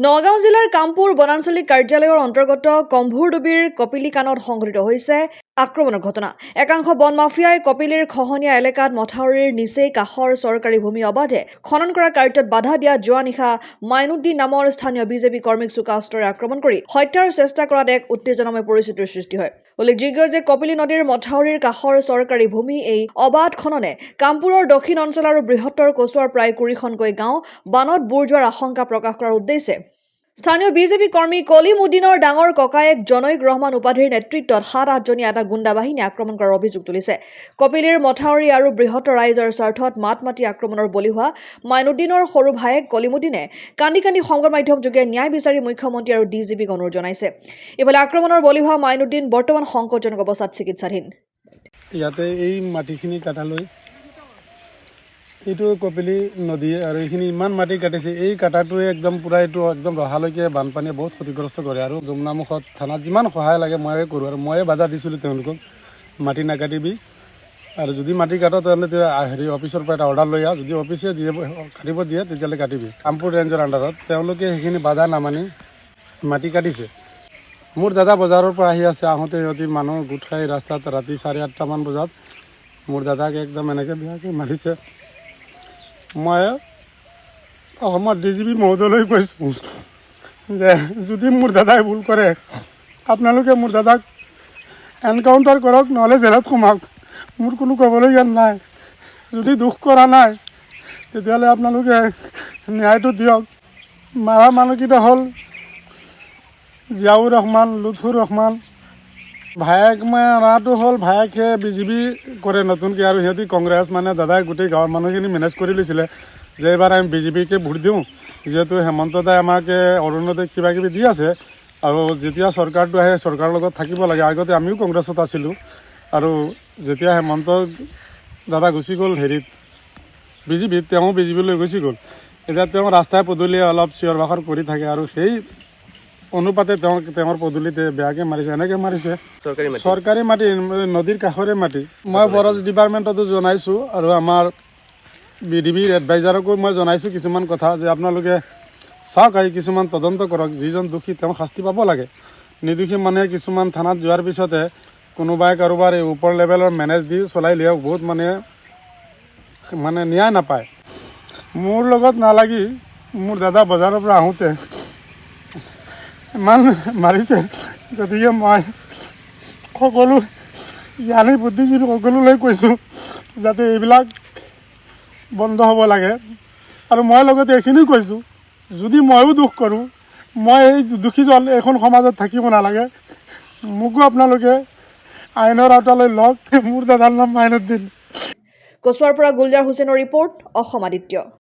নগাঁও জিলাৰ কামপুৰ বনাঞ্চলিক কাৰ্যালয়ৰ অন্তৰ্গত কম্ভুৰডুবিৰ কপিলিকানত সংঘটিত হৈছে আক্ৰমণৰ ঘটনা। একাংশ বন মাফিয়াই কপিলিৰ খহনীয়া এলেকাত মথাউৰিৰ নিচেই কাষৰ চৰকাৰী ভূমি অবাধে খনন কৰা কাৰ্যত বাধা দিয়া যোৱা নিশা মাইনুদ্দিন নামৰ স্থানীয় বিজেপি কৰ্মীক চোকাস্ত্ৰৰে আক্ৰমণ কৰি হত্যাৰ চেষ্টা কৰাত এক উত্তেজনাময় পৰিস্থিতিৰ সৃষ্টি হয়। উল্লেখযোগ্য যে কপিলি নদীৰ মথাউৰিৰ কাষৰ চৰকাৰী ভূমি এই অবাধ খননে কামপুৰৰ দক্ষিণ অঞ্চল আৰু বৃহত্তৰ কচুৱাৰ প্ৰায় 20খনকৈ গাঁও বানত বুৰ যোৱাৰ আশংকা প্ৰকাশ কৰাৰ উদ্দেশ্যে স্থানীয় বিজেপি কৰ্মী কলিমুদ্দিনৰ ডাঙৰ ককায়েক জনৈক ৰহমান উপাধিৰ নেতৃত্বত 7-8জনীয়া এটা গুণ্ডা বাহিনী আক্ৰমণ কৰাৰ অভিযোগ তুলিছে। কপিলিৰ মথাউৰি আৰু বৃহত্তৰ ৰাইজৰ স্বাৰ্থত মাত মাতি আক্ৰমণৰ বলি হোৱা মাইনুদ্দিনৰ সৰু ভায়েক কলিমুদ্দিনে কান্দি কান্দি সংবাদ মাধ্যমযোগে ন্যায় বিচাৰি মুখ্যমন্ত্ৰী আৰু ডিজিপিক অনুৰোধ জনাইছে। ইফালে আক্ৰমণৰ বলি হোৱা মাইনুদ্দিন বৰ্তমান সংকটজনক অৱস্থাত চিকিৎসাধীন। ইয়াতে এই মাটিখিনি কাটালৈ এইটো কপিলি নদী আৰু এইখিনি ইমান মাটি কাটিছে, এই কাটাটোৱে একদম পুৰা এইটো একদম ৰহালৈকে বানপানীয়ে বহুত ক্ষতিগ্ৰস্ত কৰে। আৰু যমুনামুখত থানাত যিমান সহায় লাগে ময়ে কৰোঁ, আৰু ময়ে বাধা দিছিলোঁ তেওঁলোকক, মাটি নাকাটিবি, আৰু যদি মাটি কাটো তেতিয়াহ'লে অফিচৰ পৰা এটা অৰ্ডাৰ লৈ আহ, যদি অফিচে কাটিব দিয়ে তেতিয়াহ'লে কাটিবি। কামপুৰ ৰেঞ্জৰ আণ্ডাৰত তেওঁলোকে সেইখিনি বাধা নামানি মাটি কাটিছে। মোৰ দাদা বজাৰৰ পৰা আহি আছে, আহোঁতে সিহঁতি মানুহ গোট খাই ৰাস্তাত ৰাতি 8:30মান বজাত মোৰ দাদাক একদম এনেকৈ বেয়াকৈ মাৰিছে। মই অসমৰ ডিজিপি মহোদয়লৈ কৈছোঁ যে যদি মোৰ দাদাই ভুল কৰে আপোনালোকে মোৰ দাদাক এনকাউণ্টাৰ কৰক, নহ'লে জেলত সোমাওক। মোৰ কোনো ক'বলগীয়া নাই। যদি দুখ কৰা নাই তেতিয়াহ'লে আপোনালোকে ন্যায়টো দিয়ক। মাৰা মানুহকেইটা হ'ল জিয়াউৰ ৰহমান, লুৎফুৰ ৰহমান। ভায়েক মাৰাটো হ'ল ভায়েকে বিজেপি কৰে নতুনকৈ, আৰু সিহঁতি কংগ্ৰেছ, মানে দাদাই গোটেই গাঁৱৰ মানুহখিনি মেনেজ কৰি লৈছিলে যে এইবাৰ আমি বিজেপিকে ভোট দিওঁ, যিহেতু হেমন্ত দাই আমাকে অৰুণোদয় কিবা কিবি দি আছে, আৰু যেতিয়া চৰকাৰটো আহে চৰকাৰৰ লগত থাকিব লাগে। আগতে আমিও কংগ্ৰেছত আছিলোঁ, আৰু যেতিয়া হেমন্ত দাদা গুচি গ'ল হেৰিত বিজেপিত, তেওঁ বিজেপিলৈ গুচি গ'ল। এতিয়া তেওঁ ৰাস্তাই পদূলিয়ে অলপ চিঞৰ বাখৰ কৰি থাকে, আৰু সেই অনুপাতে তেওঁৰ পদূলিতে বেয়াকৈ মাৰিছে। এনেকৈ মাৰিছে চৰকাৰী মাটি, নদীৰ কাষৰে মাটি। মই ফৰেষ্ট ডিপাৰ্টমেণ্টতো জনাইছোঁ, আৰু আমাৰ বিডিবিৰ এডভাইজাৰকো মই জনাইছোঁ কিছুমান কথা, যে আপোনালোকে চাওক, আহি কিছুমান তদন্ত কৰক, যিজন দোষী তেওঁ শাস্তি পাব লাগে। নিৰ্দোষী মানুহে কিছুমান থানাত যোৱাৰ পিছতে কোনোবাই কাৰোবাৰ এই ওপৰ লেভেলৰ মেনেজ দি চলাই লিয়াওক, বহুত মানে ন্যায় নাপায়। মোৰ লগত নালাগি মোৰ দাদা বজাৰৰ পৰা আহোঁতে ইমান মাৰিছে, গতিকে মই সকলো জ্ঞানী বুদ্ধিজীৱী সকলোলৈ কৈছোঁ যাতে এইবিলাক বন্ধ হ'ব লাগে। আৰু মই লগতে এইখিনিও কৈছোঁ, যদি ময়ো দুখ কৰোঁ, মই এই দোষীজন এইখন সমাজত থাকিব নালাগে, মোকো আপোনালোকে আইনৰ আওতালৈ লওক। মোৰ দাদাৰ নাম মাইনুদ্দিন। কচুৱাৰ পৰা গুলজাৰ হুছেইনৰ ৰিপৰ্ট, অসম আদিত্য।